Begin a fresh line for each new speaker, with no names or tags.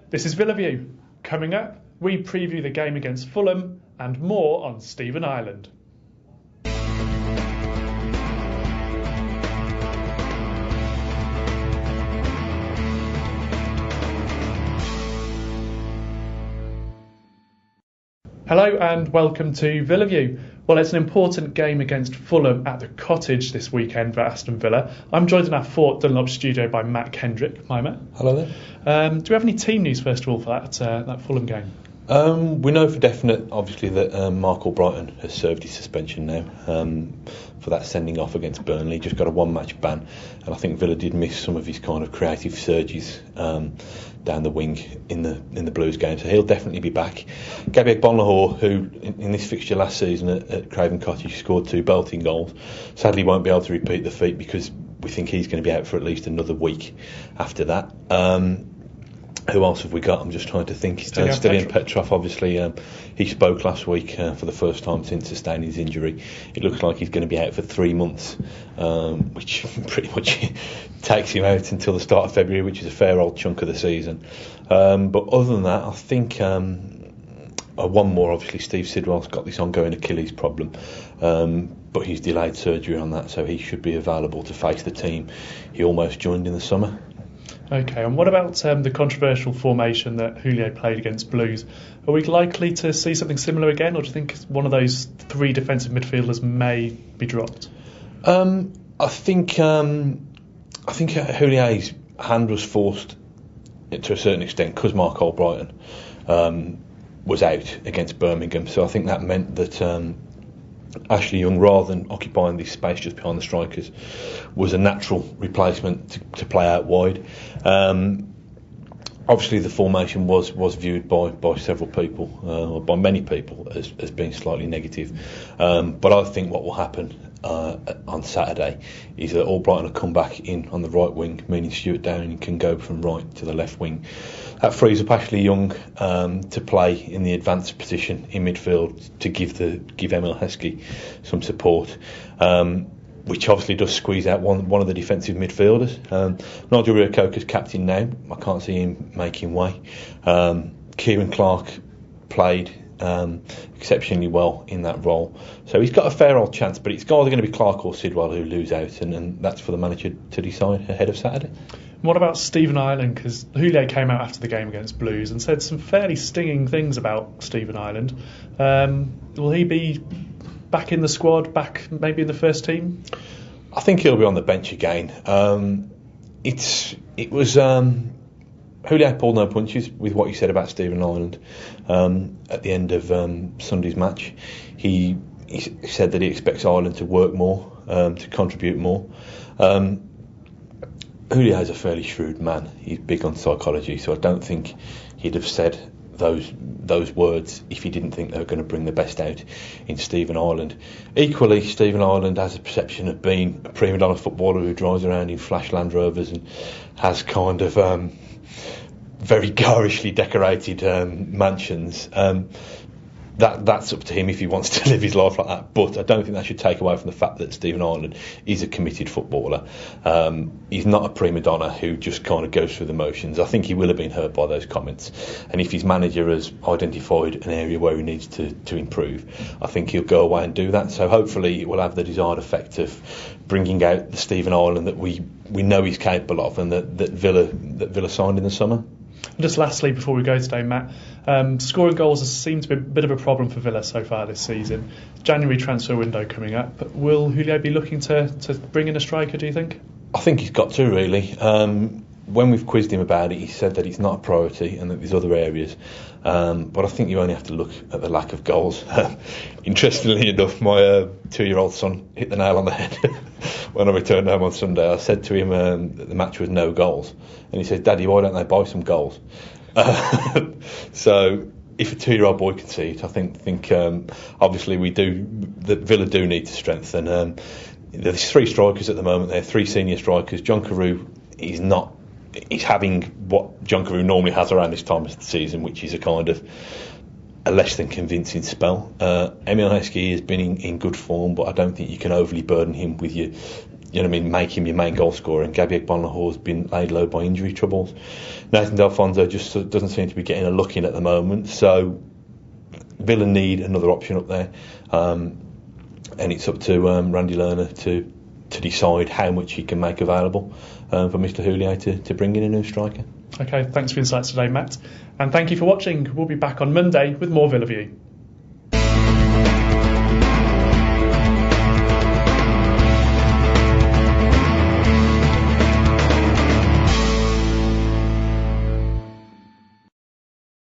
This is Villa View. Coming up, we preview the game against Fulham and more on Stephen Ireland. Hello and welcome to Villa View. Well, it's an important game against Fulham at the Cottage this weekend for Aston Villa. I'm joined in our Fort Dunlop studio by Matt Kendrick. Hi, Matt.
Hello there.
Do we have any team news, first of all, for that Fulham game?
We know for definite, obviously, that Mark Albrighton has served his suspension now for that sending off against Burnley. He just got a one-match ban, and I think Villa did miss some of his kind of creative surges down the wing in the Blues game, so he'll definitely be back. Gabriel Bonlahor, who in this fixture last season at Craven Cottage scored 2 belting goals, sadly won't be able to repeat the feat because we think he's going to be out for at least another week after that. Who else have we got? I'm just trying to think. Stilian Petrov, obviously, he spoke last week for the first time since sustaining his injury. It looks like he's going to be out for 3 months, which pretty much takes him out until the start of February, which is a fair old chunk of the season. But other than that, I think one more, obviously, Steve Sidwell's got this ongoing Achilles problem, but he's delayed surgery on that, so he should be available to face the team he almost joined in the summer.
Okay, and what about the controversial formation that Julio played against Blues? Are we likely to see something similar again, or do you think one of those 3 defensive midfielders may be dropped?
I think Julio's hand was forced to a certain extent because Mark Albrighton was out against Birmingham, so I think that meant that Ashley Young, rather than occupying this space just behind the strikers, was a natural replacement to play out wide. Obviously the formation was viewed by several people, or by many people, as being slightly negative. But I think what will happen on Saturday is that Albrighton will come back in on the right wing, meaning Stuart Downing can go from right to the left wing. That frees up Ashley Young to play in the advanced position in midfield to give Emil Heskey some support, which obviously does squeeze out one of the defensive midfielders. Nigel Reo-Coker's captain now. I can't see him making way. Kieran Clark played exceptionally well in that role, so he's got a fair old chance, but it's either going to be Clark or Sidwell who lose out, and that's for the manager to decide ahead of Saturday.
What about Stephen Ireland? Because Julio came out after the game against Blues and said some fairly stinging things about Stephen Ireland. Will he be back in the squad, back maybe in the first team?
I think he'll be on the bench again. It was Julio pulled no punches with what he said about Stephen Ireland at the end of Sunday's match. He said that he expects Ireland to work more, to contribute more. Julio is a fairly shrewd man. He's big on psychology, so I don't think he'd have said those words if he didn't think they were going to bring the best out in Stephen Ireland. Equally, Stephen Ireland has a perception of being a prima donna footballer who drives around in flash Land Rovers and has kind of very garishly decorated mansions. That's up to him if he wants to live his life like that, but I don't think that should take away from the fact that Stephen Ireland is a committed footballer. He's not a prima donna who just kind of goes through the motions. I think he will have been hurt by those comments, and if his manager has identified an area where he needs to improve, I think he'll go away and do that. So hopefully it will have the desired effect of bringing out the Stephen Ireland that we know he's capable of, and that Villa signed in the summer.
Just lastly, before we go today, Matt, scoring goals has seemed to be a bit of a problem for Villa so far this season. January transfer window coming up, but will Julio be looking to bring in a striker, do you think?
I think he's got to, really. When we've quizzed him about it, he said that it's not a priority and that there's other areas. But I think you only have to look at the lack of goals. Interestingly enough, my 2-year-old son hit the nail on the head when I returned home on Sunday. I said to him that the match was no goals, and he said, "Daddy, why don't they buy some goals?" So if a 2-year-old boy can see it, I think obviously the Villa do need to strengthen. There's 3 strikers at the moment. There are 3 senior strikers. John Carew he's having what John Carew normally has around this time of the season, which is a kind of a less than convincing spell. Emil Heskey has been in good form, but I don't think you can overly burden him with your make him your main goal scorer, and Gabby Bonlahor's been laid low by injury troubles. Nathan Delfonso just doesn't seem to be getting a look in at the moment, so Villa need another option up there, and it's up to Randy Lerner to decide how much he can make available for Mr. Houllier to bring in a new striker.
Okay, thanks for your insights today, Matt, and thank you for watching. We'll be back on Monday with more Villa View.